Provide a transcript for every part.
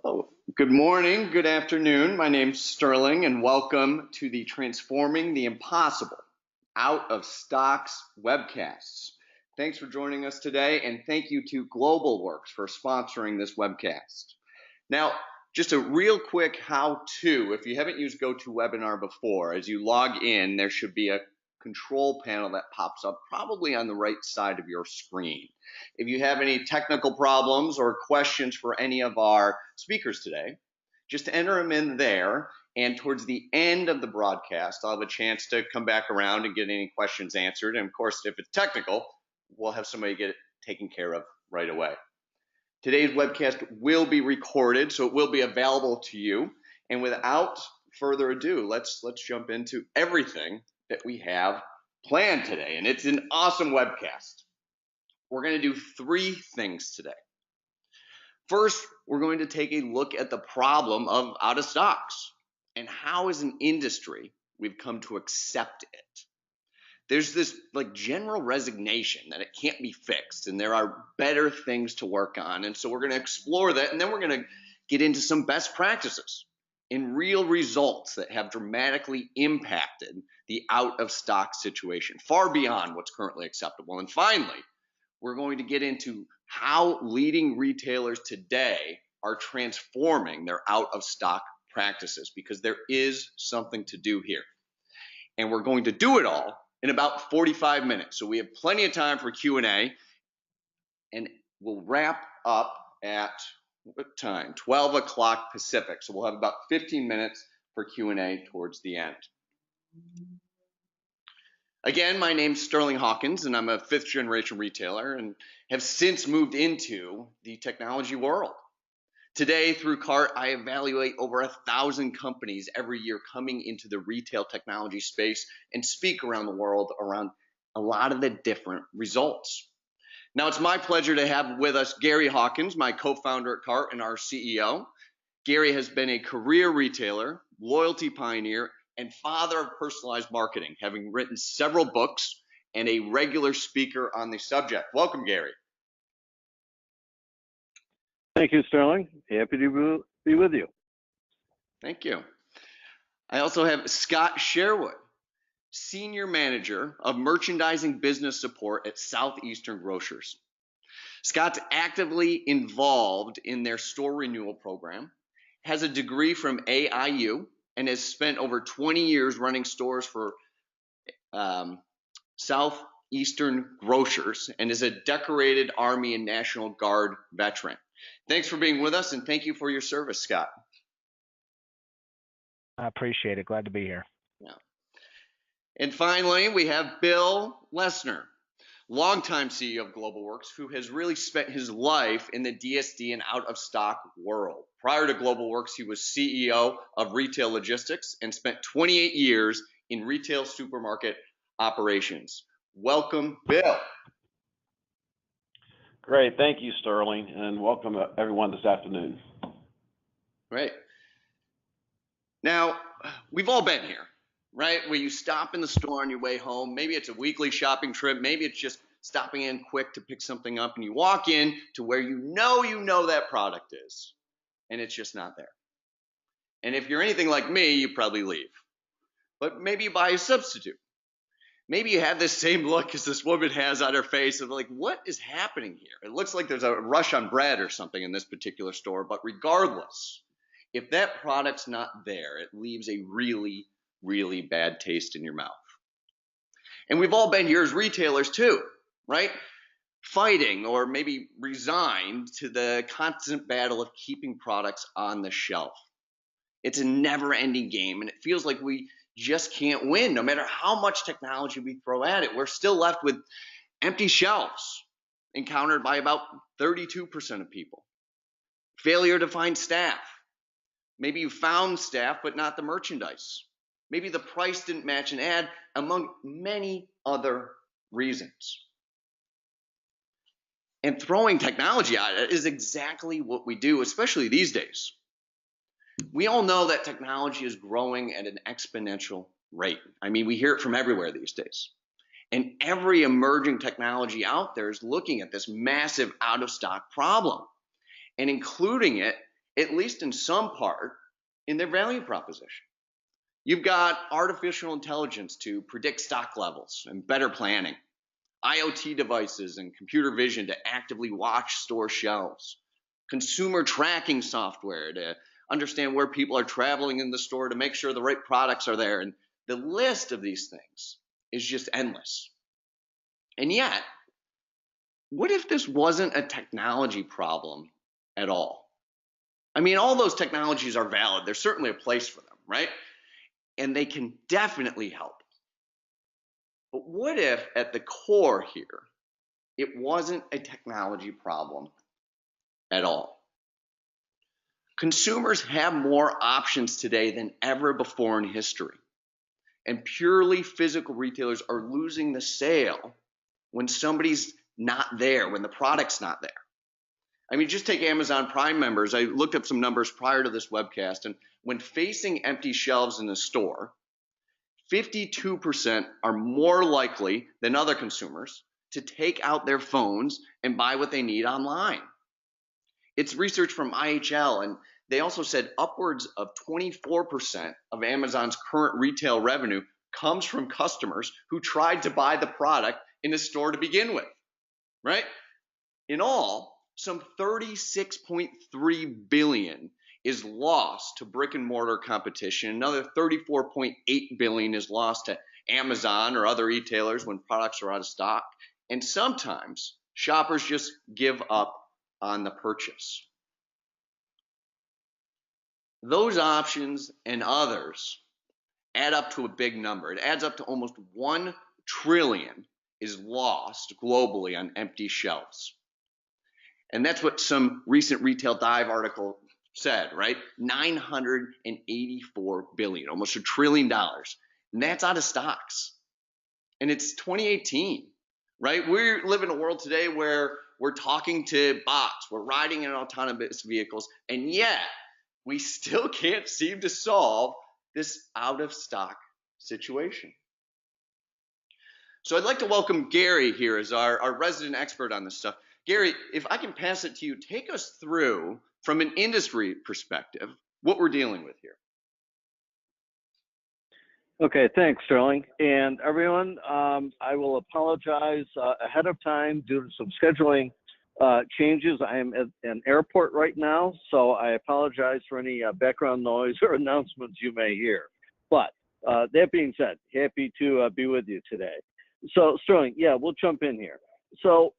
Oh, good morning, good afternoon. My name's Sterling, and welcome to the Transforming the Impossible Out of Stocks webcasts. Thanks for joining us today, and thank you to GlobalWorks for sponsoring this webcast. Now, just a real quick how-to. If you haven't used GoToWebinar before, as you log in, there should be a control panel that pops up probably on the right side of your screen. If you have any technical problems or questions for any of our speakers today, just enter them in there, and towards the end of the broadcast, I'll have a chance to come back around and get any questions answered. And of course, if it's technical, we'll have somebody get it taken care of right away. Today's webcast will be recorded, so it will be available to you. And without further ado, let's jump into everything that we have planned today. And it's an awesome webcast. We're going to do three things today. First, we're going to take a look at the problem of out of stocks and how as an industry we've come to accept it. There's this general resignation that it can't be fixed and there are better things to work on. And so we're going to explore that, and then we're going to get into some best practices and real results that have dramatically impacted the out of stock situation, far beyond what's currently acceptable. And finally, we're going to get into how leading retailers today are transforming their out of stock practices, because there is something to do here. And we're going to do it all in about 45 minutes. So we have plenty of time for Q&A, and we'll wrap up at what time? 12 o'clock Pacific. So we'll have about 15 minutes for Q&A towards the end. Again, my name's Sterling Hawkins, and I'm a fifth generation retailer and have since moved into the technology world. Today, through CART, I evaluate over 1,000 companies every year coming into the retail technology space and speak around the world around a lot of the different results. Now, it's my pleasure to have with us Gary Hawkins, my co-founder at CART and our CEO. Gary has been a career retailer, loyalty pioneer, and father of personalized marketing, having written several books and a regular speaker on the subject. Welcome, Gary. Thank you, Sterling. Happy to be with you. Thank you. I also have Scott Sherwood, Senior Manager of Merchandising Business Support at Southeastern Grocers. Scott's actively involved in their store renewal program, has a degree from AIU, and has spent over 20 years running stores for Southeastern Grocers, and is a decorated Army and National Guard veteran. Thanks for being with us, and thank you for your service, Scott. I appreciate it. Glad to be here. Yeah. And finally, we have Bill Lesner, longtime CEO of GlobalWorks, who has really spent his life in the DSD and out-of-stock world. Prior to GlobalWorks, he was CEO of Retail Logistics and spent 28 years in retail supermarket operations. Welcome, Bill. Great. Thank you, Sterling, and welcome everyone this afternoon. Great. Now, we've all been here, right? Where you stop in the store on your way home. Maybe it's a weekly shopping trip. Maybe it's just stopping in quick to pick something up, and you walk in to where you know that product is, and it's just not there. And if you're anything like me, you probably leave. But maybe you buy a substitute. Maybe you have this same look as this woman has on her face of what is happening here? It looks like there's a rush on bread or something in this particular store, but regardless, if that product's not there, it leaves a really, really bad taste in your mouth. And we've all been here as retailers too, right? Fighting or maybe resigned to the constant battle of keeping products on the shelf. It's a never-ending game, and it feels like we just can't win. No matter how much technology we throw at it, we're still left with empty shelves, encountered by about 32% of people. Failure to find staff. Maybe you found staff, but not the merchandise. Maybe the price didn't match an ad, among many other reasons. And throwing technology at it is exactly what we do, especially these days. We all know that technology is growing at an exponential rate. I mean, we hear it from everywhere these days. And every emerging technology out there is looking at this massive out-of-stock problem and including it at least in some part, in their value proposition. You've got artificial intelligence to predict stock levels and better planning, IoT devices and computer vision to actively watch store shelves, consumer tracking software to understand where people are traveling in the store to make sure the right products are there. And the list of these things is just endless. And yet, what if this wasn't a technology problem at all? I mean, all those technologies are valid. There's certainly a place for them, right? And they can definitely help. But what if at the core here, it wasn't a technology problem at all? Consumers have more options today than ever before in history. And purely physical retailers are losing the sale when somebody's not there, when the product's not there. I mean, just take Amazon Prime members. I looked up some numbers prior to this webcast, and when facing empty shelves in the store, 52% are more likely than other consumers to take out their phones and buy what they need online. It's research from IHL, and they also said upwards of 24% of Amazon's current retail revenue comes from customers who tried to buy the product in a store to begin with, right? In all, some $36.3 billion is lost to brick and mortar competition. Another $34.8 billion is lost to Amazon or other retailers when products are out of stock. And sometimes shoppers just give up on the purchase. Those options and others add up to a big number. It adds up to almost 1 trillion is lost globally on empty shelves. And that's what some recent Retail Dive article said, right? 984 billion, almost $1 trillion. And that's out of stocks. And it's 2018, right? We live in a world today where we're talking to bots, we're riding in autonomous vehicles, and yet we still can't seem to solve this out of stock situation. So I'd like to welcome Gary here as our resident expert on this stuff. Gary, if I can pass it to you, take us through, from an industry perspective, what we're dealing with here. Okay, thanks, Sterling. And everyone, I will apologize ahead of time due to some scheduling changes. I am at an airport right now, so I apologize for any background noise or announcements you may hear. But that being said, happy to be with you today. So, Sterling, yeah, we'll jump in here. So,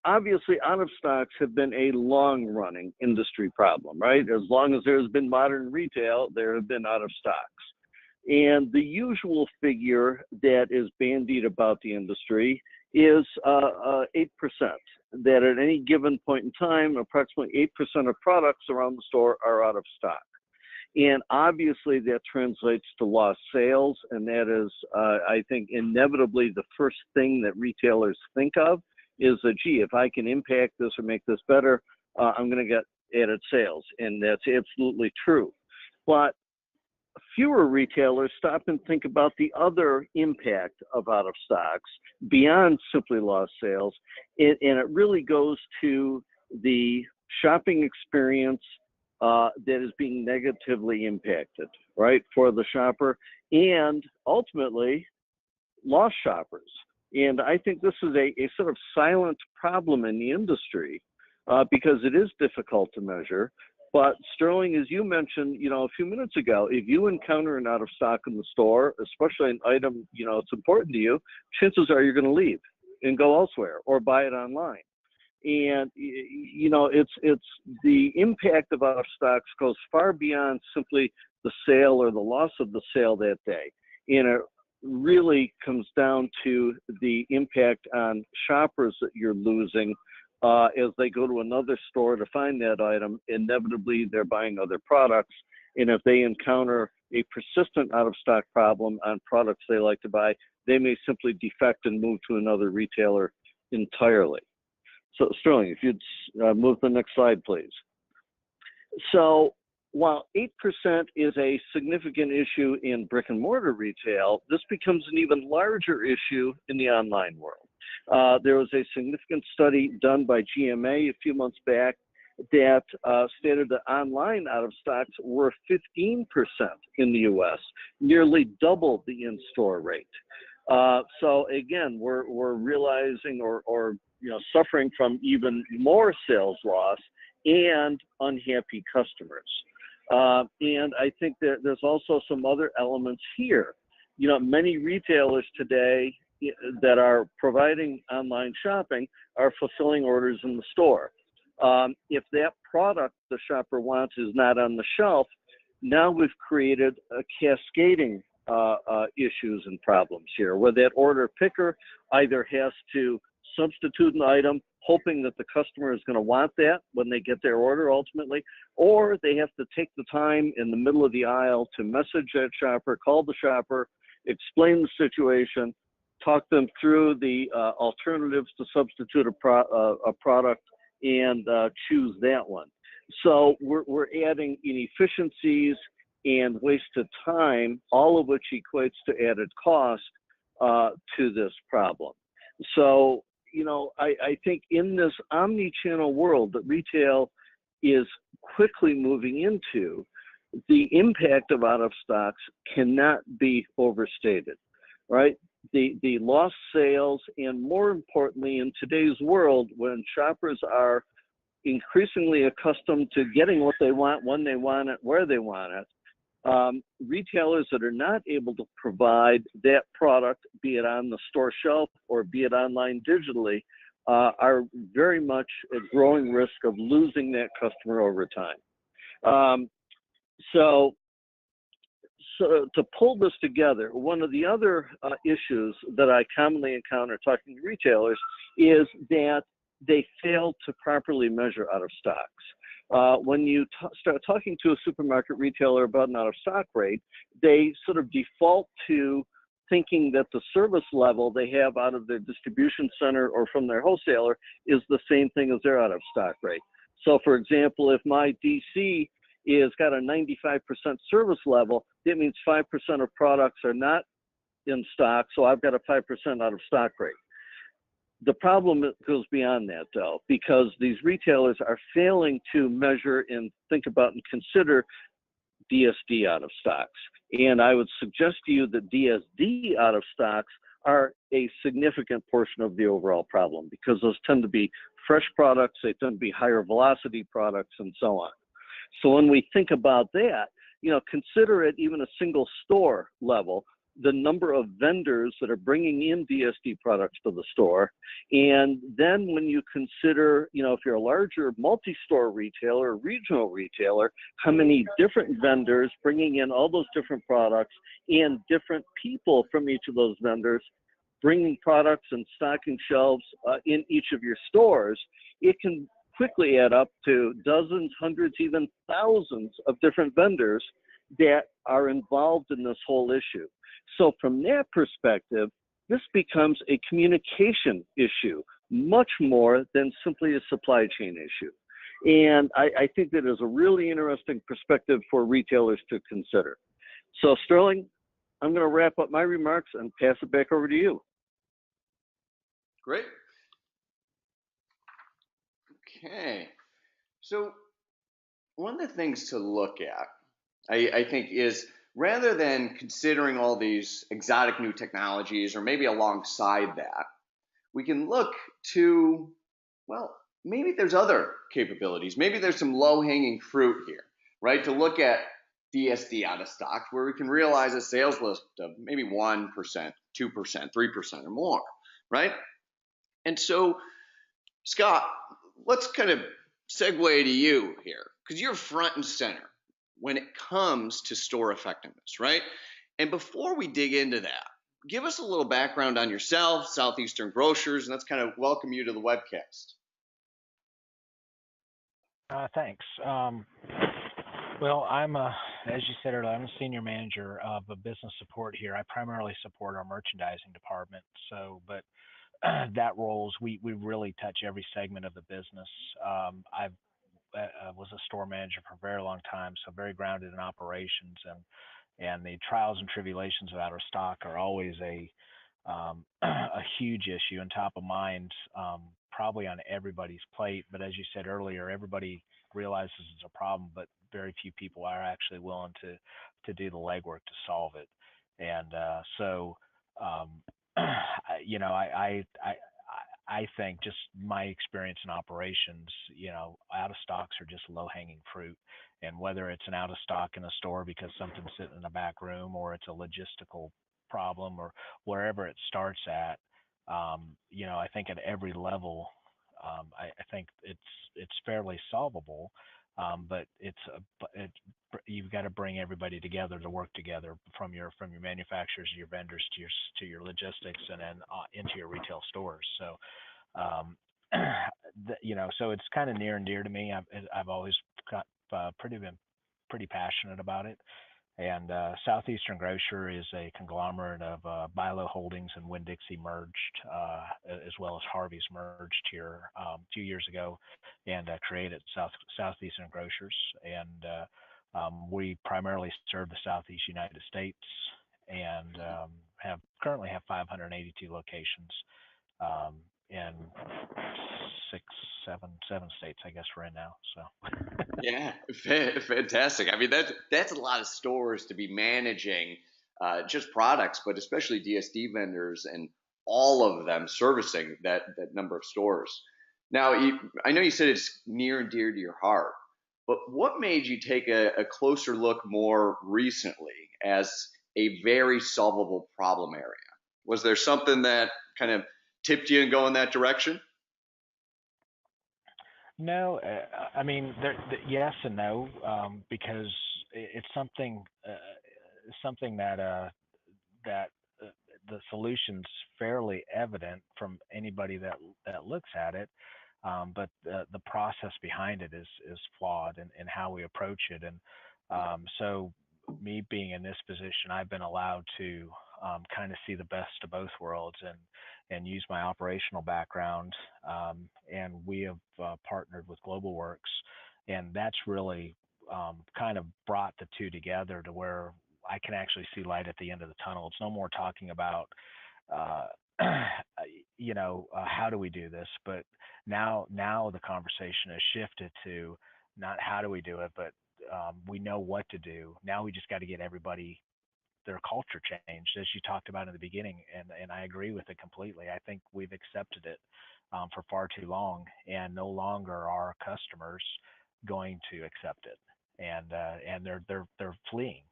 obviously, out of stocks have been a long-running industry problem, right? As long as there's been modern retail, there have been out of stocks. And the usual figure that is bandied about the industry is 8%, that at any given point in time, approximately 8% of products around the store are out of stock. And obviously that translates to lost sales, and that is, I think, inevitably the first thing that retailers think of is, gee, if I can impact this or make this better, I'm going to get added sales, and that's absolutely true. But fewer retailers stop and think about the other impact of out of stocks beyond simply lost sales, and it really goes to the shopping experience that is being negatively impacted, right, for the shopper, and ultimately lost shoppers. And I think this is a sort of silent problem in the industry because it is difficult to measure. But Sterling, as you mentioned, a few minutes ago, if you encounter an out of stock in the store, especially an item, it's important to you, chances are you're going to leave and go elsewhere or buy it online. And, it's the impact of out of stocks goes far beyond simply the sale or the loss of the sale that day. And it really comes down to the impact on shoppers that you're losing as they go to another store to find that item. Inevitably, they're buying other products. And if they encounter a persistent out of stock problem on products they like to buy, they may simply defect and move to another retailer entirely. So, Sterling, if you'd move to the next slide, please. So, while 8% is a significant issue in brick and mortar retail, this becomes an even larger issue in the online world. There was a significant study done by GMA a few months back that stated that online out of stocks were 15% in the U.S., nearly double the in-store rate. So again, we're realizing or suffering from even more sales loss and unhappy customers. And I think that there's also some other elements here. Many retailers today that are providing online shopping are fulfilling orders in the store. If that product the shopper wants is not on the shelf, now we've created a cascading issues and problems here, where that order picker either has to substitute an item, hoping that the customer is going to want that when they get their order ultimately, or they have to take the time in the middle of the aisle to message that shopper, call the shopper, explain the situation, talk them through the alternatives to substitute a product, and choose that one. So we're adding inefficiencies and wasted time, all of which equates to added cost to this problem. So, I think in this omni-channel world that retail is quickly moving into, the impact of out of stocks cannot be overstated, right? The lost sales, and more importantly, in today's world, when shoppers are increasingly accustomed to getting what they want, when they want it, where they want it, retailers that are not able to provide that product, be it on the store shelf or be it online digitally, are very much at growing risk of losing that customer over time. So to pull this together, one of the other issues that I commonly encounter talking to retailers is that they fail to properly measure out of stocks. When you start talking to a supermarket retailer about an out of stock rate, they sort of default to thinking that the service level they have out of their distribution center or from their wholesaler is the same thing as their out of stock rate. So for example, if my DC is got a 95% service level, that means 5% of products are not in stock, so I've got a 5% out of stock rate. The problem goes beyond that, though, because these retailers are failing to measure and think about and consider DSD out of stocks. And I would suggest to you that DSD out of stocks are a significant portion of the overall problem, because those tend to be fresh products, they tend to be higher velocity products, and so on. So when we think about that, consider at even a single store level, the number of vendors that are bringing in DSD products to the store. And then when you consider, if you're a larger multi-store retailer, regional retailer, how many different vendors bringing in all those different products and different people from each of those vendors bringing products and stocking shelves in each of your stores, it can quickly add up to dozens, hundreds, even thousands of different vendors that are involved in this whole issue. So from that perspective, this becomes a communication issue, much more than simply a supply chain issue. And I think that is a really interesting perspective for retailers to consider. So Sterling, I'm going to wrap up my remarks and pass it back over to you. Great. Okay. So one of the things to look at, I think, is rather than considering all these exotic new technologies, or maybe alongside that, we can look to, well, maybe there's other capabilities. Maybe there's some low-hanging fruit here, right? To look at DSD out of stock, where we can realize a sales lift of maybe 1%, 2%, 3% or more, right? And so, Scott, let's kind of segue to you here, because you're front and center when it comes to store effectiveness, right? And before we dig into that, give us a little background on yourself, Southeastern Grocers, and let's kind of welcome you to the webcast. Thanks. Well, as you said earlier, I'm a senior manager of a business support here. I primarily support our merchandising department. But that roles, we really touch every segment of the business. I was a store manager for a very long time, so very grounded in operations, and the trials and tribulations of out of stock are always a huge issue and top of mind, probably on everybody's plate. But as you said earlier, everybody realizes it's a problem, but very few people are actually willing to do the legwork to solve it. And so, um, I think just my experience in operations, out of stocks are just low hanging fruit. And whether it's an out of stock in a store because something's sitting in the back room, or it's a logistical problem, or wherever it starts at, I think at every level, I think it's fairly solvable. But you've got to bring everybody together to work together, from your manufacturers, your vendors, to your logistics, and then into your retail stores. So, so it's kind of near and dear to me. I've always got been pretty passionate about it. And Southeastern Grocer is a conglomerate of Bilo Holdings and Winn-Dixie merged, as well as Harvey's merged here 2 years ago, and created Southeastern Grocers. And we primarily serve the Southeast United States, and currently have 582 locations in seven states, I guess we're in now. So. Yeah, fantastic. I mean, that's a lot of stores to be managing, just products, but especially DSD vendors and all of them servicing that number of stores. Now, I know you said it's near and dear to your heart, but what made you take a closer look more recently as a very solvable problem area? Was there something that kind of tipped you and go in that direction? No, I mean, yes and no, because it's something that the solution's fairly evident from anybody that looks at it, but the process behind it is flawed in how we approach it. And so, me being in this position, I've been allowed to kind of see the best of both worlds, and use my operational background. And we have partnered with GlobalWorks, and that's really kind of brought the two together to where I can actually see light at the end of the tunnel. It's no more talking about, uh, how do we do this, but now the conversation has shifted to not how do we do it, but we know what to do. Now we just got to get everybody their culture changed, as you talked about in the beginning, and I agree with it completely. I think we've accepted it for far too long, and no longer are our customers going to accept it, and they're fleeing.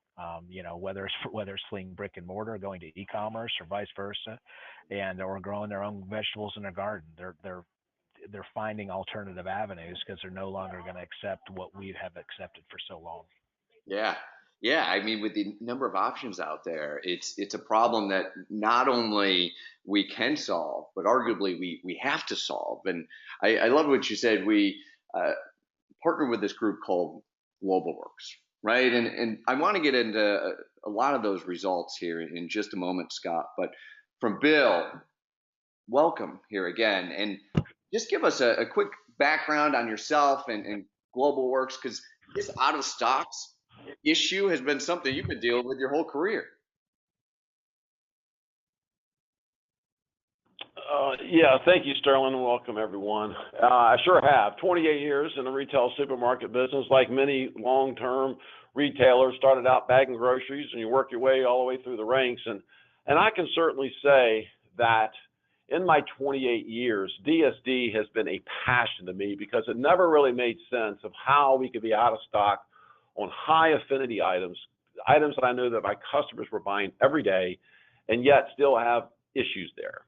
Whether it's fleeing brick and mortar, going to e-commerce, or vice versa, or growing their own vegetables in their garden. They're finding alternative avenues because they're no longer going to accept what we have accepted for so long. Yeah. Yeah. I mean, with the number of options out there, it's a problem that not only we can solve, but arguably we have to solve. And I love what you said. We partner with this group called GlobalWorks, right? And I want to get into a lot of those results here in just a moment, Scott. But from Bill, welcome here again. And just give us a quick background on yourself and GlobalWorks, because this out of stocks issue has been something you've been dealing with your whole career. Yeah, thank you, Sterling, and welcome, everyone. I sure have. 28 years in the retail supermarket business. Like many long-term retailers, started out bagging groceries, and you work your way all the way through the ranks. And I can certainly say that in my 28 years, DSD has been a passion to me, because it never really made sense of how we could be out of stock on high affinity items that I knew that my customers were buying every day, and yet still have issues there.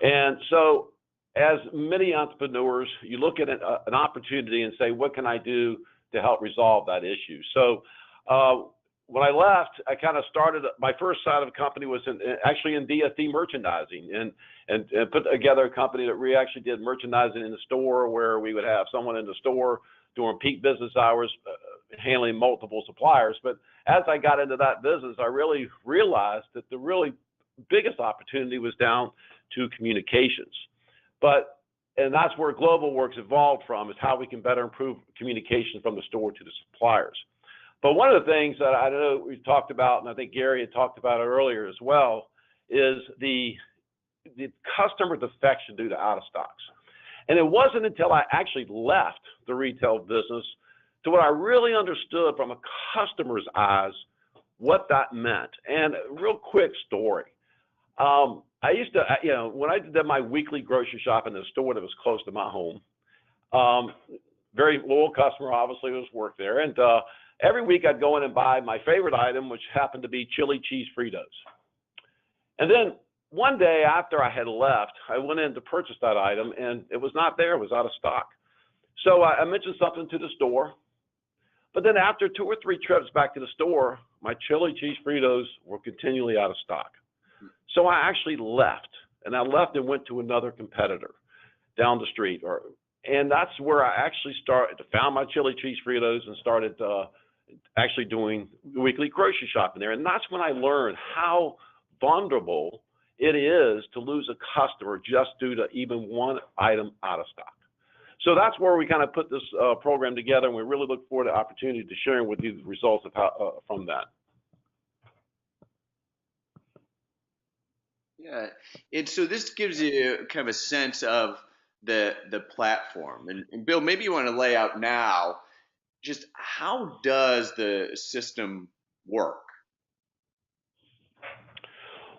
And so, as many entrepreneurs, you look at an opportunity and say, what can I do to help resolve that issue? So when I left, I kind of started, my first side of the company was actually in DSD merchandising, and put together a company that we actually did merchandising in the store, where we would have someone in the store during peak business hours handling multiple suppliers. But as I got into that business, I really realized that the really biggest opportunity was down to communications. And that's where GlobalWorks evolved from, is how we can better improve communication from the store to the suppliers. But one of the things that I know we've talked about, and I think Gary had talked about it earlier as well, is the customer defection due to out of stocks. And it wasn't until I actually left the retail business to what I really understood from a customer's eyes what that meant. And a real quick story. I used to, when I did my weekly grocery shop in the store that was close to my home, very loyal customer, obviously, was work there. And every week I'd go in and buy my favorite item, which happened to be chili cheese Fritos. And then one day after I had left, I went in to purchase that item, and it was not there. It was out of stock. So I mentioned something to the store. But then after 2 or 3 trips back to the store, my chili cheese Fritos were continually out of stock. So I actually left, and I left and went to another competitor down the street. And that's where I actually found my chili cheese Fritos and started actually doing weekly grocery shopping there. And that's when I learned how vulnerable it is to lose a customer just due to even one item out of stock. So that's where we kind of put this program together, and we really look forward to the opportunity to sharing with you the results of from that. Yeah, and so this gives you kind of a sense of the platform. And Bill, maybe you want to lay out now just how does the system work?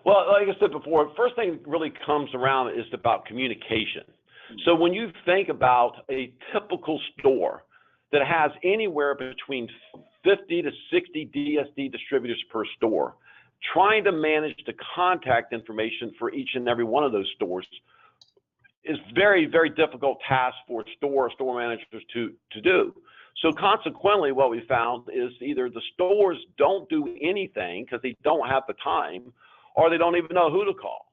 Well, like I said before, first thing that really comes around is about communication. So when you think about a typical store that has anywhere between 50 to 60 DSD distributors per store, trying to manage the contact information for each and every one of those stores is very, very difficult task for store managers to do. So consequently, what we found is either the stores don't do anything because they don't have the time, or they don't even know who to call.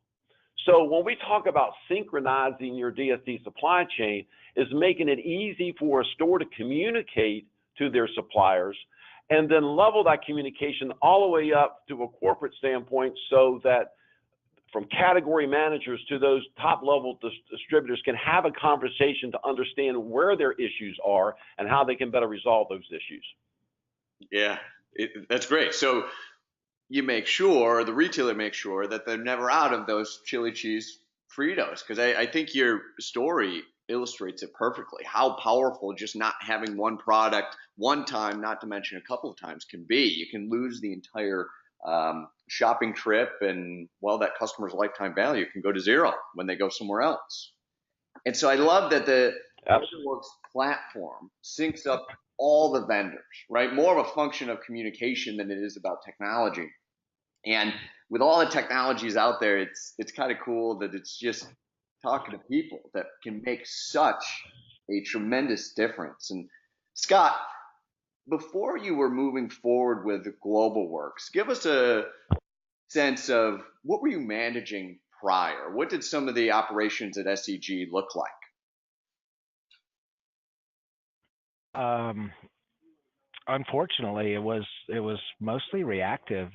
So when we talk about synchronizing your DSD supply chain, is making it easy for a store to communicate to their suppliers and then level that communication all the way up to a corporate standpoint so that from category managers to those top level distributors can have a conversation to understand where their issues are and how they can better resolve those issues. Yeah, that's great. So you make sure, the retailer makes sure that they're never out of those chili cheese Fritos, because I think your story illustrates it perfectly, how powerful just not having one product one time, not to mention a couple of times, can be. You can lose the entire shopping trip, and well, that customer's lifetime value can go to zero when they go somewhere else. And so I love that the Works platform syncs up all the vendors, right? More of a function of communication than it is about technology. And with all the technologies out there, it's kind of cool that it's just talking to people that can make such a tremendous difference. And Scott, before you were moving forward with GlobalWorks, give us a sense of what were you managing prior? What did some of the operations at SEG look like? Unfortunately, it was mostly reactive.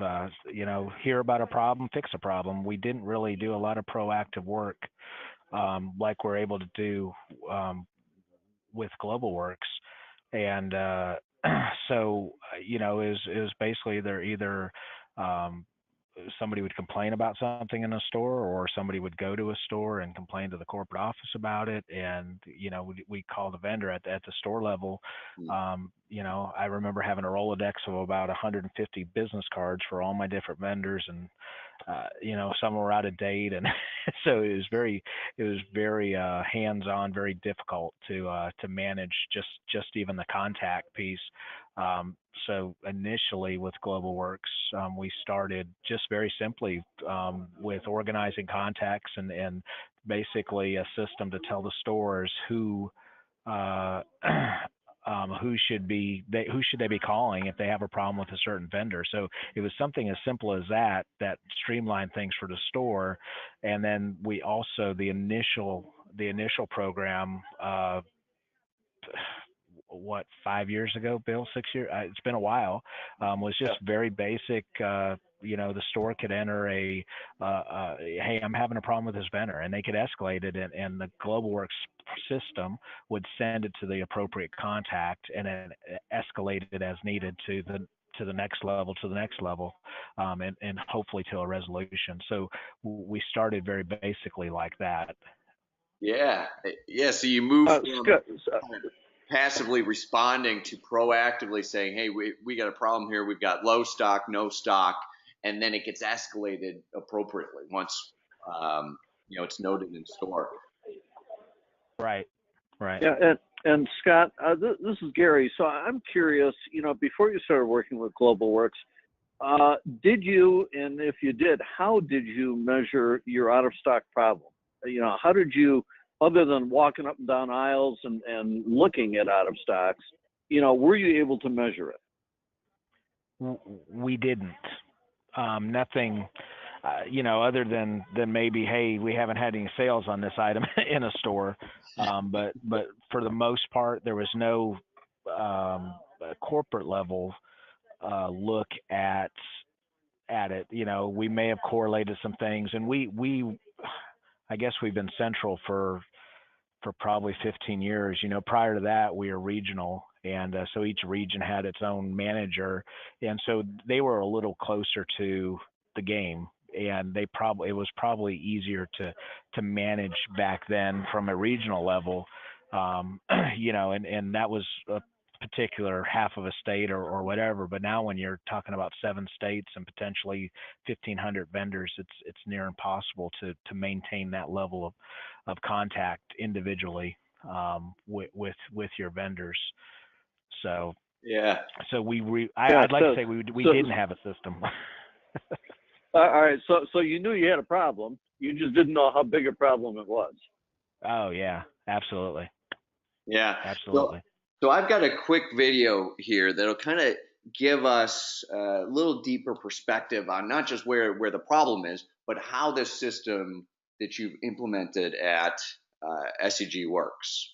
Hear about a problem, fix a problem. We didn't really do a lot of proactive work like we're able to do with GlobalWorks, and so it was basically they're either somebody would complain about something in a store, or somebody would go to a store and complain to the corporate office about it. And, we call the vendor at the store level. I remember having a Rolodex of about 150 business cards for all my different vendors, and, some were out of date. And so it was very hands-on, very difficult to manage just even the contact piece. So initially with GlobalWorks, we started just very simply with organizing contacts and basically a system to tell the stores who should they be calling if they have a problem with a certain vendor. So it was something as simple as that streamlined things for the store. And then we also the initial program. 5 years ago, Bill? 6 years? It's been a while. Was just very basic. The store could enter hey, I'm having a problem with this vendor, and they could escalate it, and the GlobalWorks system would send it to the appropriate contact, and then escalate it as needed to the next level, and hopefully to a resolution. So we started very basically like that. Yeah. So you moved. passively responding to proactively saying, hey, we got a problem here. We've got low stock, no stock. And then it gets escalated appropriately once, it's noted in store. Right. Yeah, and Scott, this is Gary. So I'm curious, before you started working with GlobalWorks, did you, and if you did, how did you measure your out of stock problem? How did you, other than walking up and down aisles and looking at out of stocks, were you able to measure it? We didn't. Nothing, other than maybe, hey, we haven't had any sales on this item in a store. But for the most part, there was no corporate level look at it. We may have correlated some things, and I guess we've been central for probably 15 years. Prior to that, we were regional, and so each region had its own manager, and so they were a little closer to the game, and it was probably easier to manage back then from a regional level, and that was a particular half of a state or whatever. But now when you're talking about 7 states and potentially 1,500 vendors, it's near impossible to maintain that level of contact individually with your vendors. So yeah. So I'd like to say we didn't have a system. All right. So you knew you had a problem. You just didn't know how big a problem it was. Oh yeah, absolutely. Yeah, absolutely. So I've got a quick video here that'll kind of give us a little deeper perspective on not just where the problem is, but how this system that you've implemented at SEG works.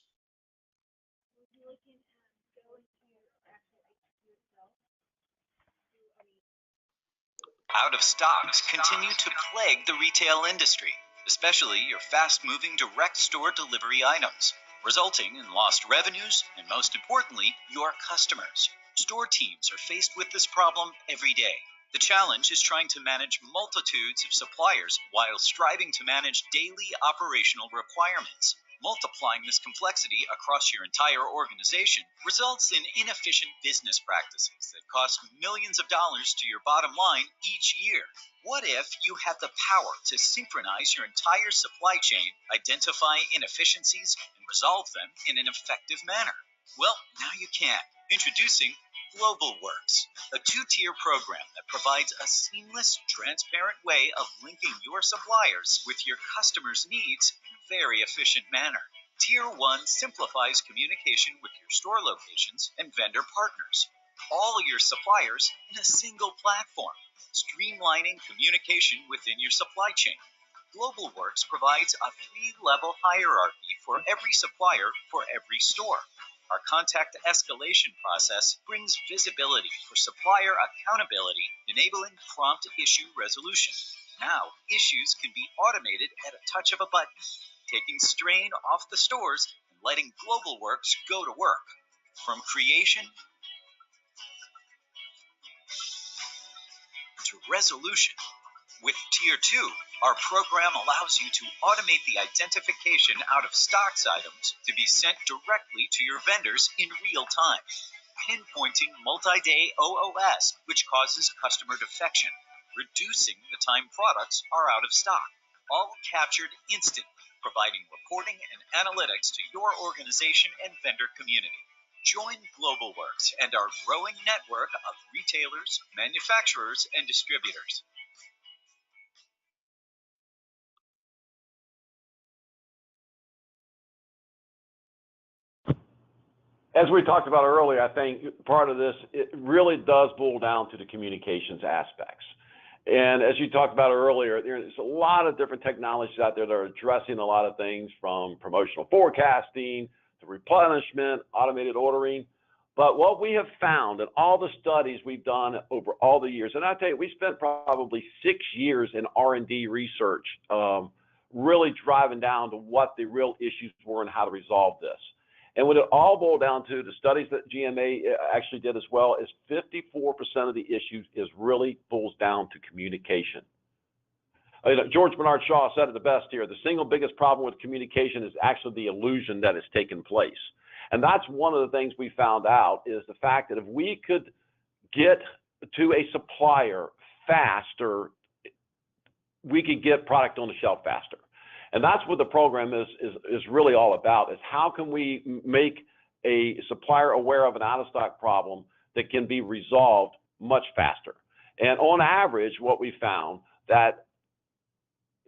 Out of stocks continue to plague the retail industry, especially your fast-moving direct store delivery items, resulting in lost revenues and, most importantly, your customers. Store teams are faced with this problem every day. The challenge is trying to manage multitudes of suppliers while striving to manage daily operational requirements. Multiplying this complexity across your entire organization results in inefficient business practices that cost millions of dollars to your bottom line each year. What if you had the power to synchronize your entire supply chain, identify inefficiencies, and resolve them in an effective manner? Well, now you can. Introducing GlobalWorks, a 2-tier program that provides a seamless, transparent way of linking your suppliers with your customers' needs in a very efficient manner. Tier 1 simplifies communication with your store locations and vendor partners. All your suppliers in a single platform, streamlining communication within your supply chain. GlobalWorks provides a 3-level hierarchy for every supplier for every store. Our contact escalation process brings visibility for supplier accountability, enabling prompt issue resolution. Now, issues can be automated at a touch of a button, taking strain off the stores and letting GlobalWorks go to work. From creation to resolution. With Tier 2, our program allows you to automate the identification out of stocks items to be sent directly to your vendors in real time, pinpointing multi-day OOS, which causes customer defection, reducing the time products are out of stock, all captured instantly, providing reporting and analytics to your organization and vendor community. Join GlobalWorks and our growing network of retailers, manufacturers, and distributors. As we talked about earlier, I think part of this, it really does boil down to the communications aspects. And as you talked about earlier, there's a lot of different technologies out there that are addressing a lot of things, from promotional forecasting to replenishment, automated ordering. But what we have found in all the studies we've done over all the years, and I tell you, we spent probably 6 years in R&D research, really driving down to what the real issues were and how to resolve this. And what it all boiled down to, the studies that GMA actually did as well, is 54% of the issues really boils down to communication. George Bernard Shaw said it the best here: the single biggest problem with communication is actually the illusion that has taken place. And that's one of the things we found out, is the fact that if we could get to a supplier faster, we could get product on the shelf faster. And that's what the program is really all about, is how can we make a supplier aware of an out-of-stock problem that can be resolved much faster. And on average, what we found, that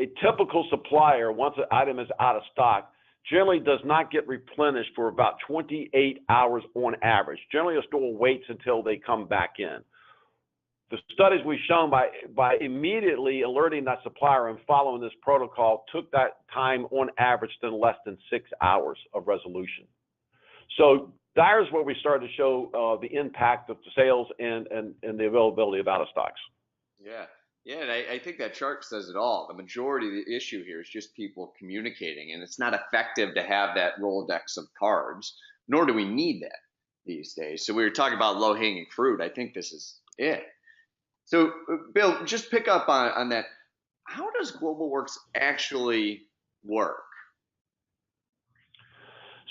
a typical supplier, once an item is out of stock, generally does not get replenished for about 28 hours on average. Generally, a store waits until they come back in. The studies we've shown, by immediately alerting that supplier and following this protocol, took that time on average to less than 6 hours of resolution. So there's where we started to show the impact of the sales and the availability of out of stocks. Yeah. Yeah, and I think that chart says it all. The majority of the issue here is just people communicating, and it's not effective to have that Rolodex of cards, nor do we need that these days. So we were talking about low-hanging fruit. I think this is it. So, Bill, just pick up on that. How does GlobalWorks actually work?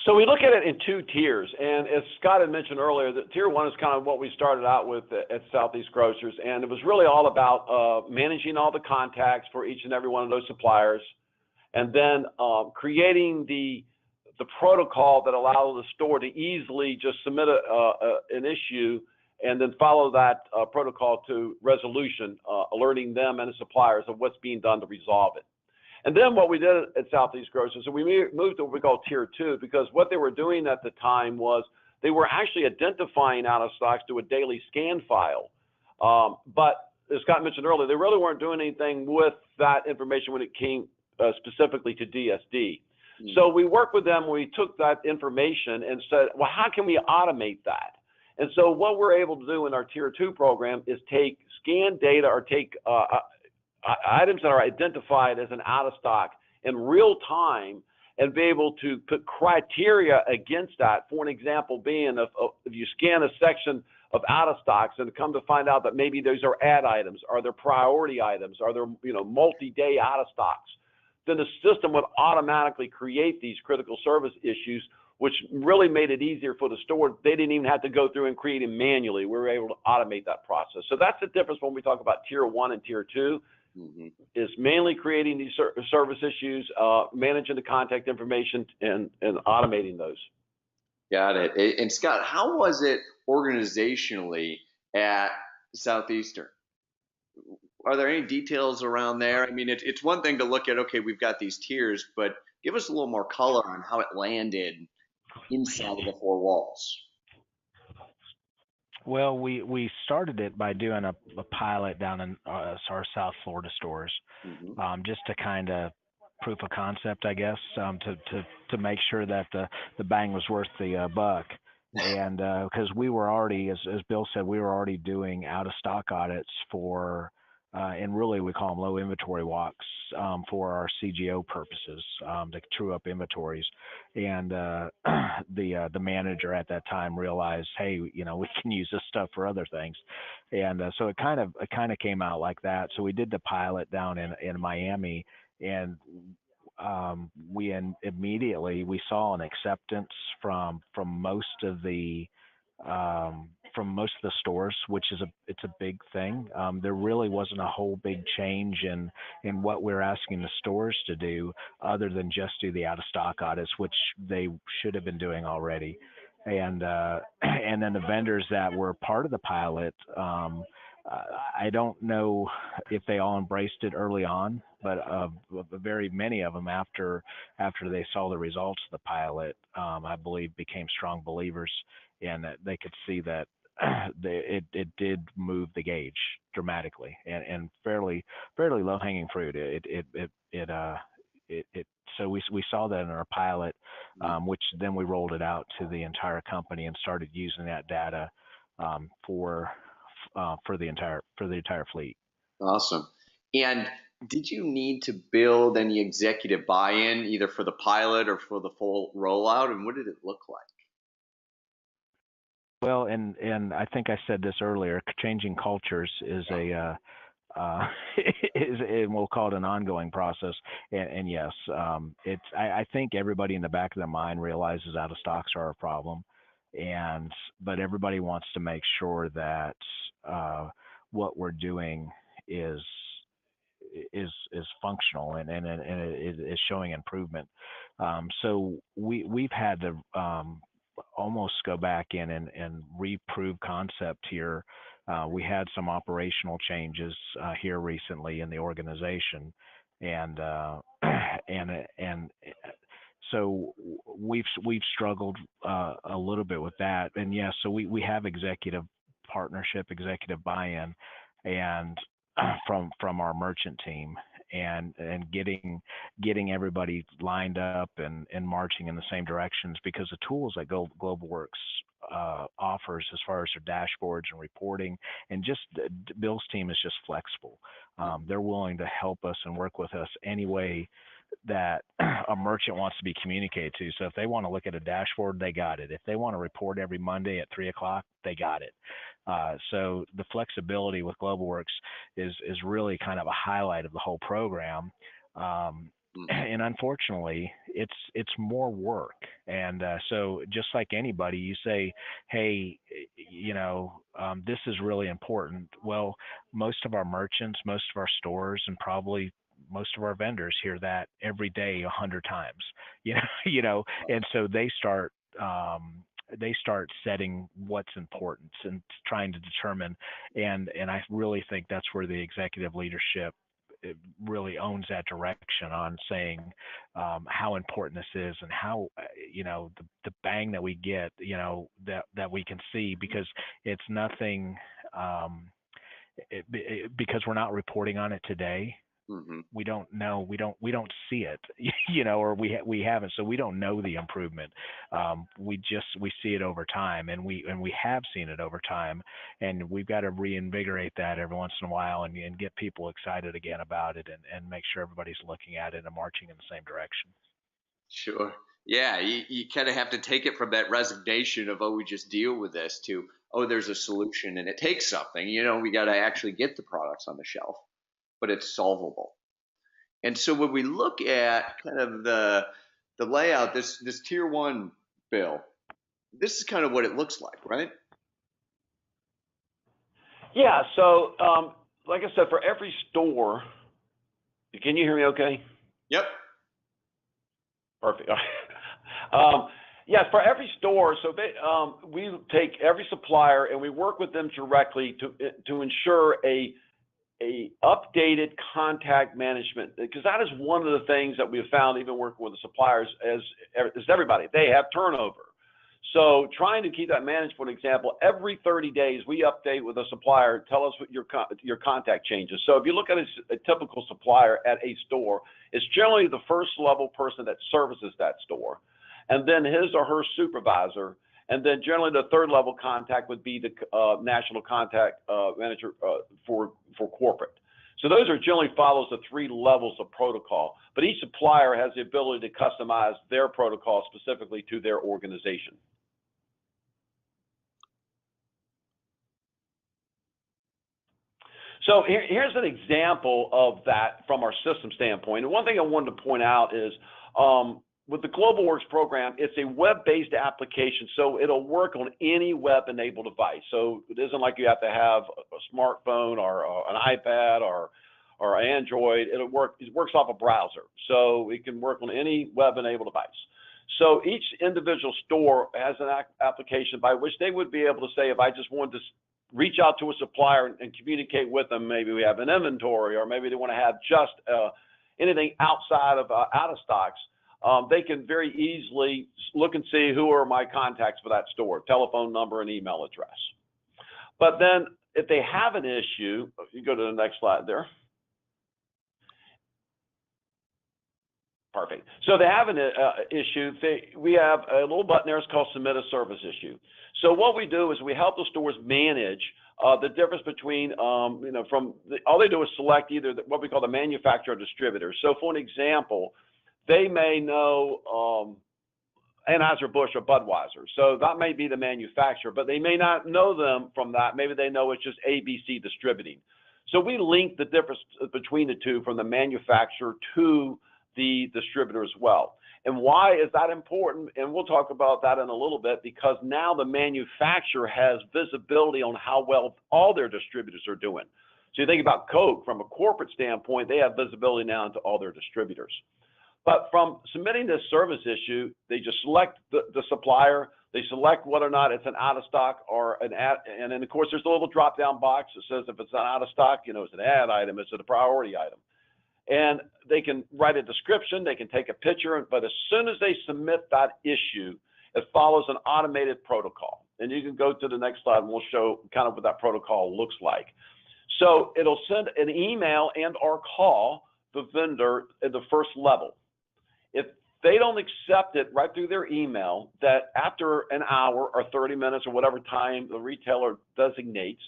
So we look at it in two tiers, and as Scott had mentioned earlier, that tier one is kind of what we started out with at Southeast Grocers, and it was really all about managing all the contacts for each and every one of those suppliers, and then creating the protocol that allows the store to easily just submit an issue and then follow that protocol to resolution, alerting them and the suppliers of what's being done to resolve it. And then what we did at Southeast Grocers, so we moved to what we call tier two, because what they were doing at the time was they were actually identifying out of stocks to a daily scan file. But as Scott mentioned earlier, they really weren't doing anything with that information when it came specifically to DSD. So we worked with them. We took that information and said, well, how can we automate that? And so what we're able to do in our tier two program is take scan data, or take items that are identified as an out of stock in real time, and be able to put criteria against that. For an example being, if you scan a section of out of stocks and come to find out that maybe those are ad items, are there priority items, are there multi-day out of stocks, then the system would automatically create these critical service issues, which really made it easier for the store. They didn't even have to go through and create them manually. We were able to automate that process. So that's the difference when we talk about tier one and tier two. Is mainly creating these service issues, managing the contact information, and automating those. Got it. And Scott, how was it organizationally at Southeastern? Are there any details around there? I mean, it's one thing to look at, okay, we've got these tiers, but give us a little more color on how it landed inside of the four walls. Well, we started it by doing a pilot down in our South Florida stores, just to kind of proof of concept, I guess, to make sure that the bang was worth the buck. And because we were already, as Bill said, we were already doing out of stock audits for, and really we call them low inventory walks, for our CGO purposes, to true up inventories. And the manager at that time realized, hey, we can use this stuff for other things. And so it kind of came out like that. So we did the pilot down in Miami, and immediately we saw an acceptance from most of the stores, which is it's a big thing. There really wasn't a whole big change in what we're asking the stores to do, other than just do the out of stock audits, which they should have been doing already. And then the vendors that were part of the pilot, I don't know if they all embraced it early on, but very many of them after they saw the results of the pilot, I believe became strong believers, and that they could see that it did move the gauge dramatically, and fairly low hanging fruit. So we saw that in our pilot, which then we rolled it out to the entire company and started using that data for the entire fleet. Awesome. And did you need to build any executive buy-in, either for the pilot or for the full rollout? And what did it look like? Well, and I think I said this earlier, changing cultures is and we'll call it an ongoing process. And yes, I think everybody in the back of their mind realizes out of stocks are a problem, but everybody wants to make sure that what we're doing is is functional and it is showing improvement. So we've had to almost go back in and reprove concept here. We had some operational changes here recently in the organization, and and so we've struggled a little bit with that. And yes, so we have executive partnership, executive buy-in, and from our merchant team, and getting everybody lined up and marching in the same directions, because the tools that GlobalWorks offers as far as their dashboards and reporting, and just Bill's team is just flexible. They're willing to help us and work with us any way that a merchant wants to be communicated to. So if they want to look at a dashboard, they got it. If they want to report every Monday at 3:00, they got it. So the flexibility with GlobalWorks is really kind of a highlight of the whole program. And unfortunately, it's more work. And so just like anybody, you say, hey, this is really important. Well, most of our merchants, most of our stores, and probably most of our vendors hear that every day 100 times, and so they start setting what's important and trying to determine, and I really think that's where the executive leadership really owns that direction on saying how important this is, and how the bang that we get, that we can see, because it's nothing because we're not reporting on it today. We don't know. We don't see it, or we haven't. So we don't know the improvement. We see it over time, and we have seen it over time, and we've got to reinvigorate that every once in a while, and get people excited again about it, and make sure everybody's looking at it and marching in the same direction. Sure. Yeah, you kind of have to take it from that resignation of, oh, we just deal with this, to, oh, there's a solution, and it takes something. We got to actually get the products on the shelf, but it's solvable. And so when we look at kind of the layout, this tier one, Bill, this is kind of what it looks like, right? Yeah. So, like I said, for every store, can you hear me okay? Yep. Perfect. Yes, for every store, so we take every supplier and we work with them directly to ensure a updated contact management, because that is one of the things that we have found, even working with the suppliers, as everybody, they have turnover. So trying to keep that managed, for example, every 30 days we update with a supplier, tell us what your contact changes. So if you look at a typical supplier at a store, it's generally the first level person that services that store, and then his or her supervisor, and then generally the third level contact would be the national contact manager for corporate. So those are generally follows the 3 levels of protocol, but each supplier has the ability to customize their protocol specifically to their organization. So here's an example of that from our system standpoint. And one thing I wanted to point out is with the GlobalWorks program, it's a web-based application, so it'll work on any web-enabled device. So it isn't like you have to have a smartphone or an iPad or Android. It works off a browser, so it can work on any web-enabled device. So each individual store has an application by which they would be able to say, if I just wanted to reach out to a supplier and communicate with them, maybe we have an inventory, or maybe they want to have just anything outside of out of stocks, they can very easily look and see who are my contacts for that store, telephone number and email address. But then if they have an issue, you go to the next slide there. Perfect. So they have an issue. We have a little button there. It's called Submit a Service Issue. So what we do is we help the stores manage the difference between, all they do is select either what we call the manufacturer or distributor. So for an example, they may know Anheuser-Busch or Budweiser. So that may be the manufacturer, but they may not know them from that. Maybe they know it's just ABC Distributing. So we link the difference between the two from the manufacturer to the distributor as well. And why is that important? And we'll talk about that in a little bit, because now the manufacturer has visibility on how well all their distributors are doing. So you think about Coke from a corporate standpoint, they have visibility now into all their distributors. But from submitting this service issue, they just select the supplier, they select whether or not it's an out of stock or an ad, and then of course there's a little drop down box that says if it's an out of stock, it's an ad item, it's a priority item. And they can write a description, they can take a picture, but as soon as they submit that issue, it follows an automated protocol. And you can go to the next slide and we'll show kind of what that protocol looks like. So it'll send an email and or call the vendor at the first level. If they don't accept it right through their email, that after an hour or 30 minutes or whatever time the retailer designates,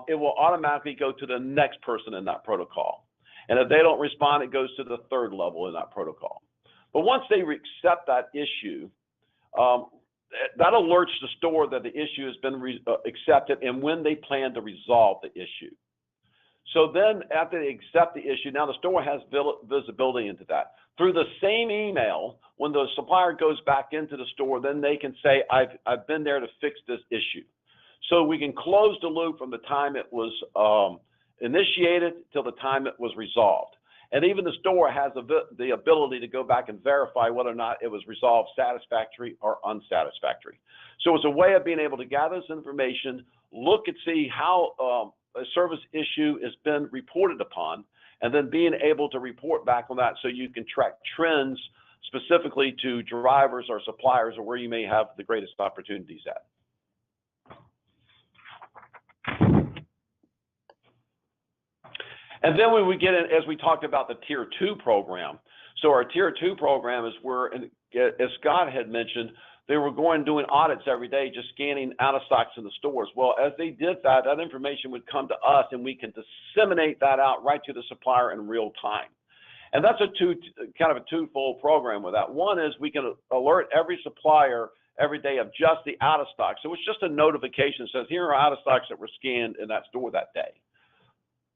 it will automatically go to the next person in that protocol. And if they don't respond, it goes to the third level in that protocol. But once they accept that issue, that alerts the store that the issue has been accepted and when they plan to resolve the issue. So then after they accept the issue, now the store has visibility into that. Through the same email, when the supplier goes back into the store, then they can say, I've been there to fix this issue. So we can close the loop from the time it was initiated till the time it was resolved. And even the store has the ability to go back and verify whether or not it was resolved satisfactory or unsatisfactory. So it's a way of being able to gather this information, look and see how a service issue has been reported upon, and then being able to report back on that so you can track trends specifically to drivers or suppliers or where you may have the greatest opportunities at. And then when we get in, as we talked about the Tier 2 program, so our Tier 2 program is where, as Scott had mentioned, they were doing audits every day, just scanning out of stocks in the stores. Well, as they did that, that information would come to us and we can disseminate that out right to the supplier in real time. And that's kind of a twofold program with that. One is we can alert every supplier every day of just the out of stock. So it's just a notification that says, here are out of stocks that were scanned in that store that day.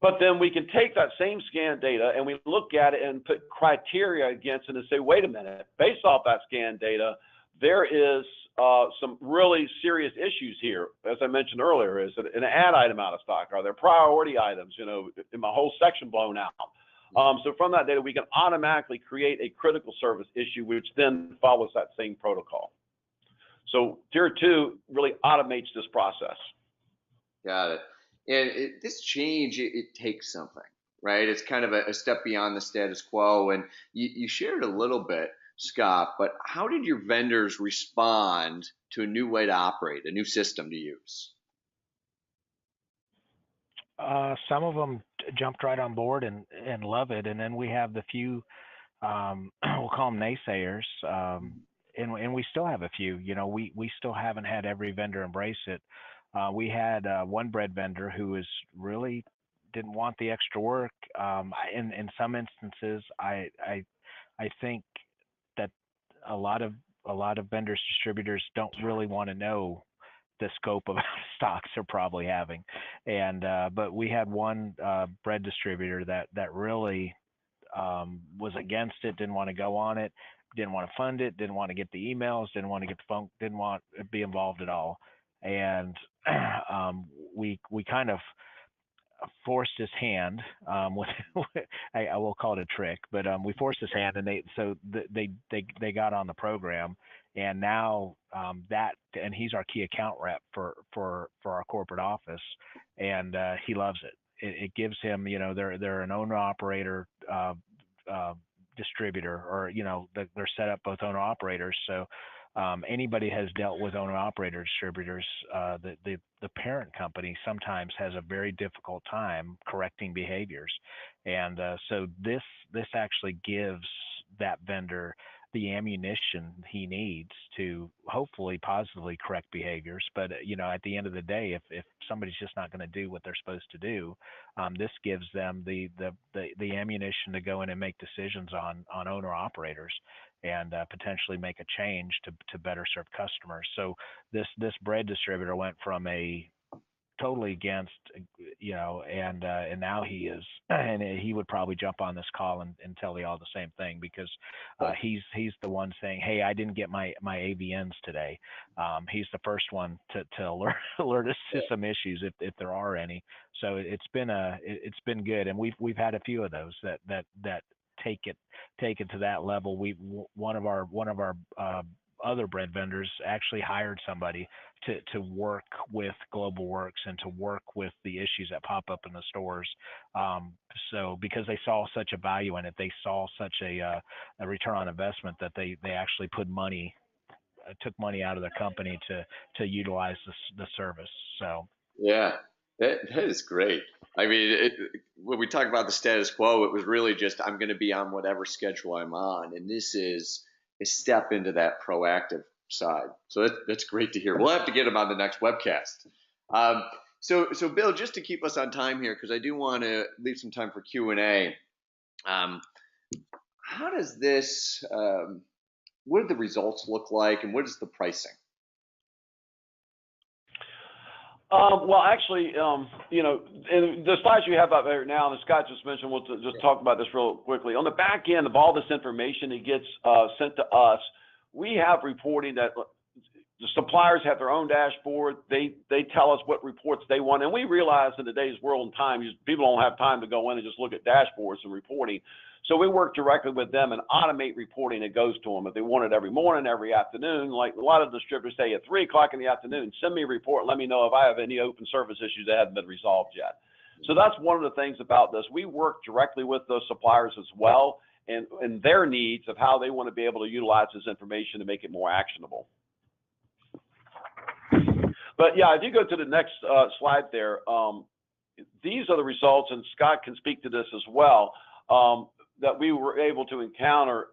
But then we can take that same scan data and we look at it and put criteria against it and say, wait a minute, based off that scan data, there is some really serious issues here. As I mentioned earlier, is an ad item out of stock? Are there priority items? In my whole section blown out? So from that data, we can automatically create a critical service issue, which then follows that same protocol. So Tier 2 really automates this process. Got it. And this change, it takes something, right? It's kind of a step beyond the status quo. And you shared a little bit, Scott, but how did your vendors respond to a new way to operate, a new system to use? Some of them jumped right on board and love it. And then we have the few, we'll call them naysayers. And we still have a few, we still haven't had every vendor embrace it. We had one bread vendor who really didn't want the extra work. In some instances, I think that a lot of vendors, distributors don't really want to know the scope of stocks they're probably having. And but we had one bread distributor that really was against it, didn't want to go on it, didn't want to fund it, didn't want to get the emails, didn't want to get the phone, didn't want to be involved at all. And we kind of forced his hand with I will call it a trick, but we forced his hand, and they got on the program, and now and he's our key account rep for our corporate office, and he loves it. It gives him, they're an owner operator distributor, or they're set up both owner operators, so. Anybody has dealt with owner-operator distributors, the parent company sometimes has a very difficult time correcting behaviors, and so this actually gives that vendor the ammunition he needs to hopefully positively correct behaviors. But at the end of the day, if somebody's just not going to do what they're supposed to do, this gives them the ammunition to go in and make decisions on owner-operators, and potentially make a change to better serve customers. So this bread distributor went from a totally against, and now he is, and he would probably jump on this call and tell you all the same thing, because he's the one saying, hey, I didn't get my AVNs today. He's the first one to alert us to some issues if there are any. So it's been good, and we've had a few of those that take it to that level. One of our other bread vendors actually hired somebody to work with Global Works and to work with the issues that pop up in the stores. So because they saw such a value in it, they saw such a return on investment, that they actually took money out of their company to utilize the service. So yeah, that is great. I mean, when we talk about the status quo, it was really just, I'm going to be on whatever schedule I'm on, and this is a step into that proactive side. So that's great to hear. We'll have to get him on the next webcast. So Bill, just to keep us on time here, because I do want to leave some time for Q&A. How does this? What do the results look like, and what is the pricing? Well, actually, in the slides you have up there now, and Scott just mentioned, we'll just talk about this real quickly. On the back end of all this information that gets sent to us, we have reporting that the suppliers have their own dashboard. They tell us what reports they want, and we realize in today's world and time, people don't have time to go in and just look at dashboards and reporting. So we work directly with them and automate reporting that goes to them. If they want it every morning, every afternoon, like a lot of distributors say at 3 o'clock in the afternoon, send me a report, let me know if I have any open service issues that haven't been resolved yet. So that's one of the things about this. We work directly with those suppliers as well, and their needs of how they want to be able to utilize this information to make it more actionable. But yeah, if you go to the next slide there, these are the results, and Scott can speak to this as well, that we were able to encounter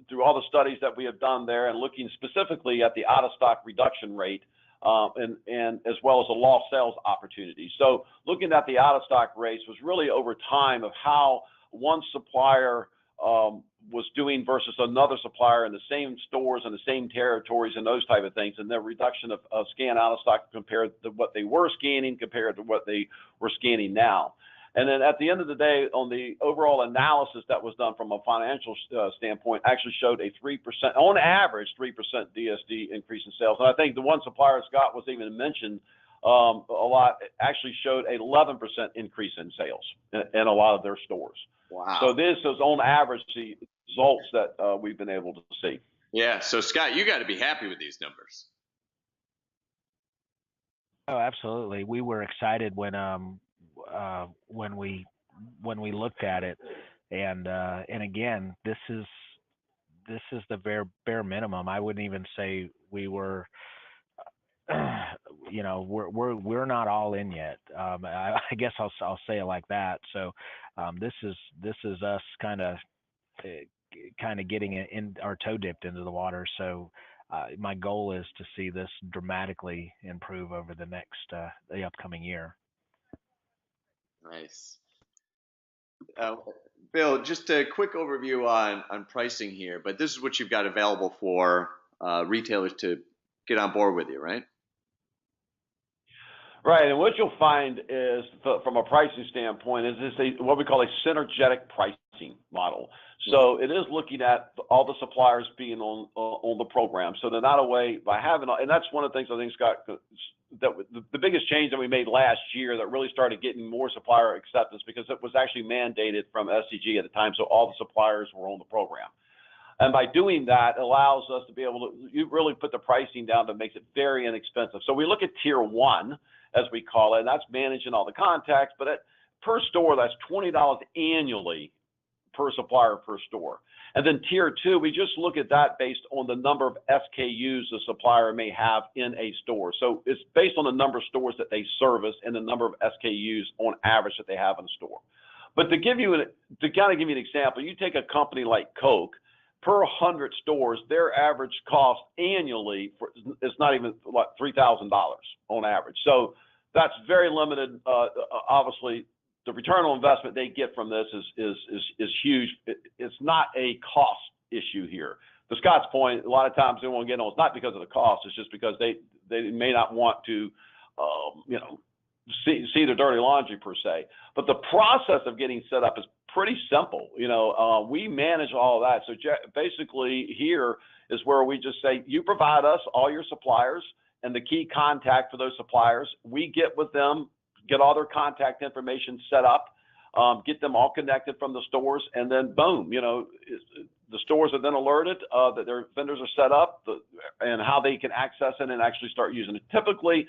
through all the studies that we have done there, and looking specifically at the out-of-stock reduction rate, and as well as the lost sales opportunity. So looking at the out-of-stock rates was really over time of how one supplier was doing versus another supplier in the same stores and the same territories and those type of things, and their reduction of scan out-of-stock compared to what they were scanning compared to what they were scanning now. And then at the end of the day, on the overall analysis that was done from a financial standpoint, actually showed a 3%, on average, 3% DSD increase in sales. And I think the one supplier, Scott, was even mentioned a lot, actually showed an 11% increase in sales in a lot of their stores. Wow. So this is on average the results that we've been able to see. Yeah. So Scott, you got to be happy with these numbers. Oh, absolutely. We were excited when we looked at it, and again, this is the bare minimum. I wouldn't even say we were, we're not all in yet. I guess I'll say it like that. So this is us kind of getting in our toe dipped into the water. So my goal is to see this dramatically improve over the upcoming year. Nice. Bill, just a quick overview on pricing here, but this is what you've got available for retailers to get on board with you, right? Right, and what you'll find is, from a pricing standpoint, is what we call a synergetic pricing model. So it is looking at all the suppliers being on the program. So they're not away by having, and that's one of the things I think, Scott, that the biggest change that we made last year that really started getting more supplier acceptance, because it was actually mandated from SCG at the time, so all the suppliers were on the program. And by doing that, it allows us to be able to really put the pricing down that makes it very inexpensive. So we look at tier 1, as we call it, and that's managing all the contacts, but per store, that's $20 annually per supplier per store. And then tier 2, we just look at that based on the number of SKUs the supplier may have in a store. So it's based on the number of stores that they service and the number of SKUs on average that they have in a store. But to kind of give you an example, you take a company like Coke, per 100 stores, their average cost annually is not even like $3,000 on average. So that's very limited. Obviously, the return on investment they get from this is huge. It's not a cost issue here. To Scott's point, a lot of times they won't get on. It's not because of the cost. It's just because they may not want to, see the dirty laundry per se. But the process of getting set up is pretty simple. We manage all of that. So basically here is where we just say, you provide us all your suppliers and the key contact for those suppliers. We get with them, get all their contact information set up, get them all connected from the stores, and then boom, the stores are then alerted that their vendors are set up and how they can access it and actually start using it. Typically,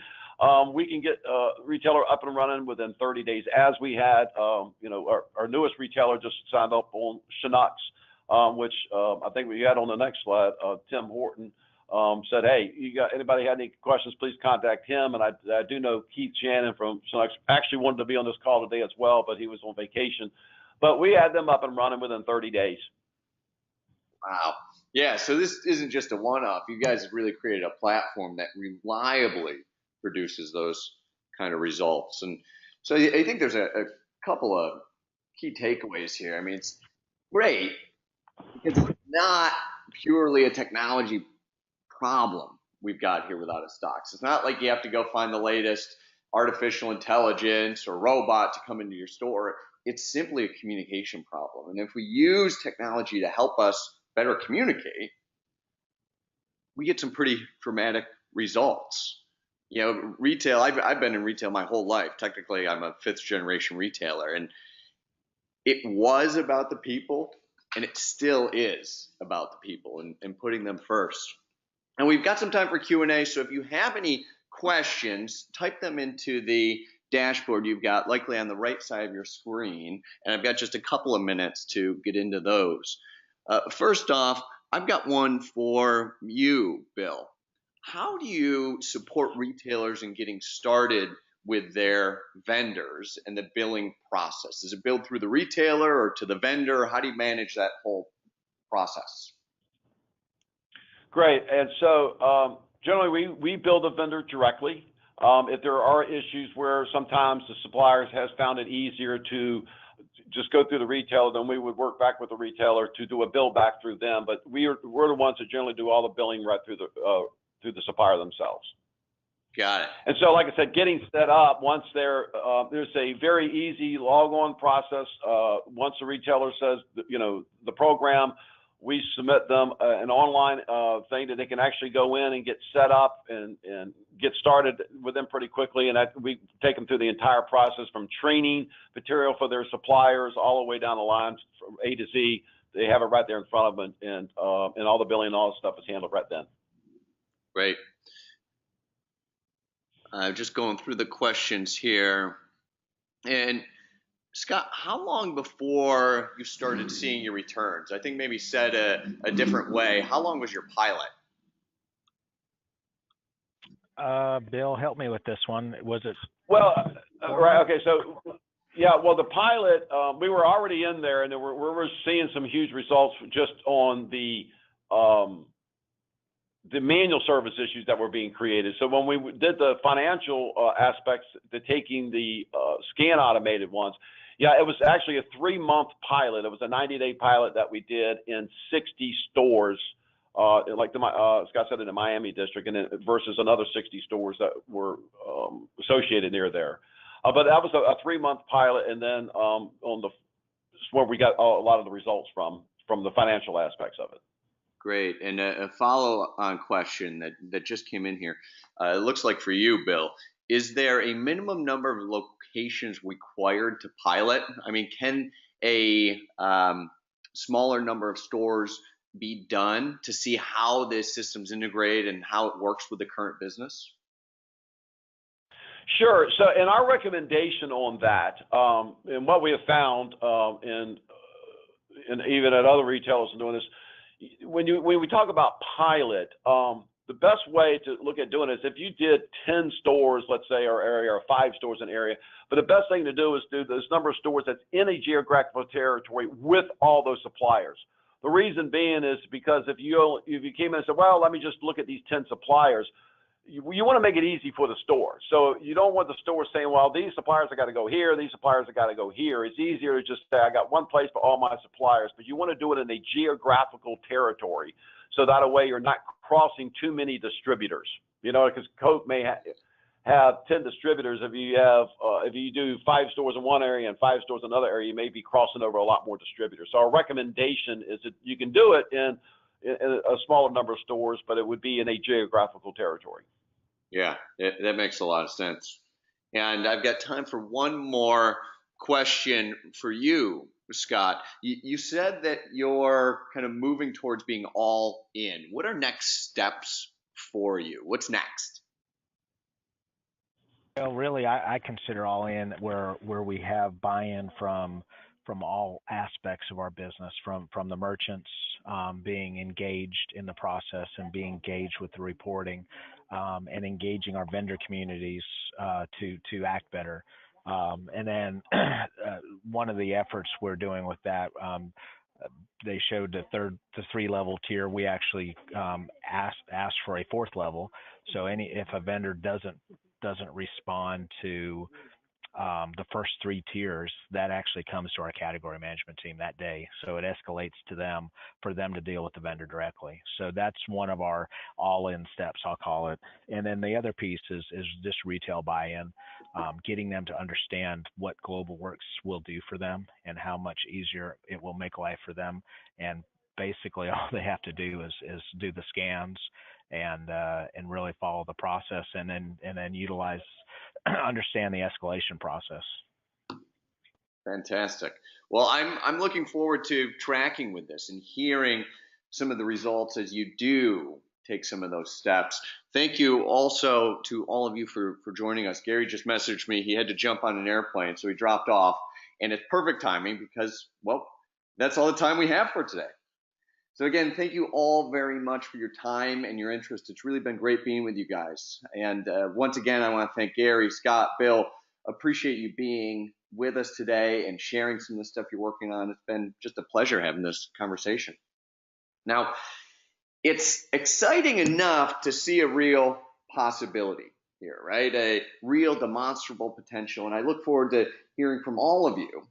we can get a retailer up and running within 30 days, as we had, our newest retailer just signed up on Chinooks, which I think we had on the next slide. Tim Horton said, hey, anybody had any questions, please contact him. And I do know Keith Shannon from Chinooks actually wanted to be on this call today as well, but he was on vacation. But we had them up and running within 30 days. Wow. Yeah, so this isn't just a one-off. You guys have really created a platform that reliably produces those kind of results. And so I think there's a couple of key takeaways here. I mean, it's great because it's not purely a technology problem we've got here with out of stocks. It's not like you have to go find the latest artificial intelligence or robot to come into your store. It's simply a communication problem. And if we use technology to help us better communicate, we get some pretty dramatic results. Retail, I've been in retail my whole life. Technically, I'm a 5th generation retailer, and it was about the people, and it still is about the people and putting them first. And we've got some time for Q&A, so if you have any questions, type them into the dashboard you've got likely on the right side of your screen, and I've got just a couple of minutes to get into those. First off, I've got one for you, Bill. How do you support retailers in getting started with their vendors and the billing process? Is it billed through the retailer or to the vendor? How do you manage that whole process? Great. And so generally we bill the vendor directly. If there are issues where sometimes the suppliers has found it easier to just go through the retailer, then we would work back with the retailer to do a bill back through them. But we're the ones that generally do all the billing right through the supplier themselves. Got it. And so, like I said, getting set up, once there's a very easy log-on process. Once the retailer says, the program, we submit them an online thing that they can actually go in and get set up and get started with them pretty quickly. And we take them through the entire process from training material for their suppliers all the way down the line from A to Z. They have it right there in front of them, and all the billing and all the stuff is handled right then. Great. Just going through the questions here. And Scott, how long before you started seeing your returns? I think maybe said a different way. How long was your pilot? Bill, help me with this one. Was it? Well, right. Okay. So, yeah. Well, the pilot, we were already in there, and we're seeing some huge results just on the manual service issues that were being created. So when we did the financial aspects, taking the scan automated ones, yeah, it was actually a 3-month pilot. It was a 90-day pilot that we did in 60 stores, like Scott said, in the Miami district, and versus another 60 stores that were associated near there. But that was a 3-month pilot, and then where we got a lot of the results from the financial aspects of it. Great. And a follow-on question that just came in here. It looks like for you, Bill, is there a minimum number of locations required to pilot? I mean, can a smaller number of stores be done to see how this system's integrate and how it works with the current business? Sure. So, and our recommendation on that, and what we have found, and even at other retailers doing this, when we talk about pilot, the best way to look at doing it is if you did 10 stores, let's say, or area, or 5 stores in area. But the best thing to do is do this number of stores that's in a geographical territory with all those suppliers. The reason being is because if you came in and said, well, let me just look at these 10 suppliers, you want to make it easy for the store. So you don't want the store saying, well, these suppliers have got to go here, these suppliers have got to go here. It's easier to just say, I got one place for all my suppliers, but you want to do it in a geographical territory. So that way you're not crossing too many distributors, because Coke may have 10 distributors. If you do 5 stores in one area and 5 stores in another area, you may be crossing over a lot more distributors. So our recommendation is that you can do it in a smaller number of stores, but it would be in a geographical territory. Yeah, that makes a lot of sense. And I've got time for one more question for you, Scott. You said that you're kind of moving towards being all in. What are next steps for you? What's next? Well, really, I consider all in where we have buy-in from all aspects of our business, from the merchants being engaged in the process and being engaged with the reporting, and engaging our vendor communities to act better. And then one of the efforts we're doing with that, they showed the 3-level tier. We actually asked for a 4th level. So if a vendor doesn't respond to the first 3 tiers, that actually comes to our category management team that day. So it escalates to them for them to deal with the vendor directly. So that's one of our all-in steps, I'll call it. And then the other piece is just retail buy-in, getting them to understand what GlobalWorks will do for them and how much easier it will make life for them. And basically all they have to do is do the scans and really follow the process, and then utilize understand the escalation process. Fantastic. Well, I'm looking forward to tracking with this and hearing some of the results as you do take some of those steps. Thank you also to all of you for joining us. Gary just messaged me. He had to jump on an airplane, so he dropped off. And it's perfect timing because, well, that's all the time we have for today. So again, thank you all very much for your time and your interest. It's really been great being with you guys. And once again, I want to thank Gary, Scott, Bill. Appreciate you being with us today and sharing some of the stuff you're working on. It's been just a pleasure having this conversation. Now, it's exciting enough to see a real possibility here, right? A real demonstrable potential. And I look forward to hearing from all of you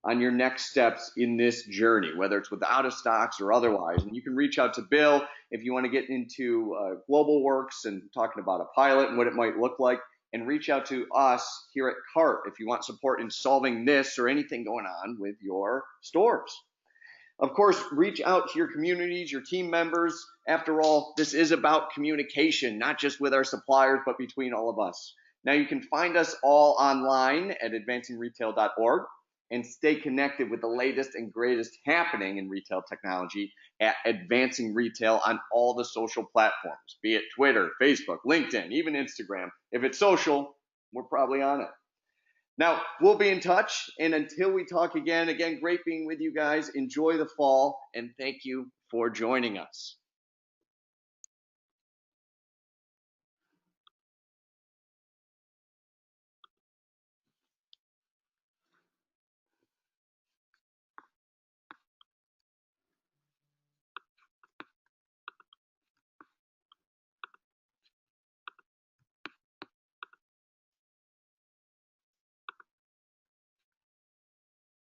on your next steps in this journey, whether it's with out of stocks or otherwise. And you can reach out to Bill if you want to get into GlobalWorks and talking about a pilot and what it might look like, and reach out to us here at CART if you want support in solving this or anything going on with your stores. Of course, reach out to your communities, your team members. After all, this is about communication, not just with our suppliers, but between all of us. Now, you can find us all online at advancingretail.org. and stay connected with the latest and greatest happening in retail technology at Advancing Retail on all the social platforms, be it Twitter, Facebook, LinkedIn, even Instagram. If it's social, we're probably on it. Now, we'll be in touch, and until we talk again, great being with you guys. Enjoy the fall, and thank you for joining us.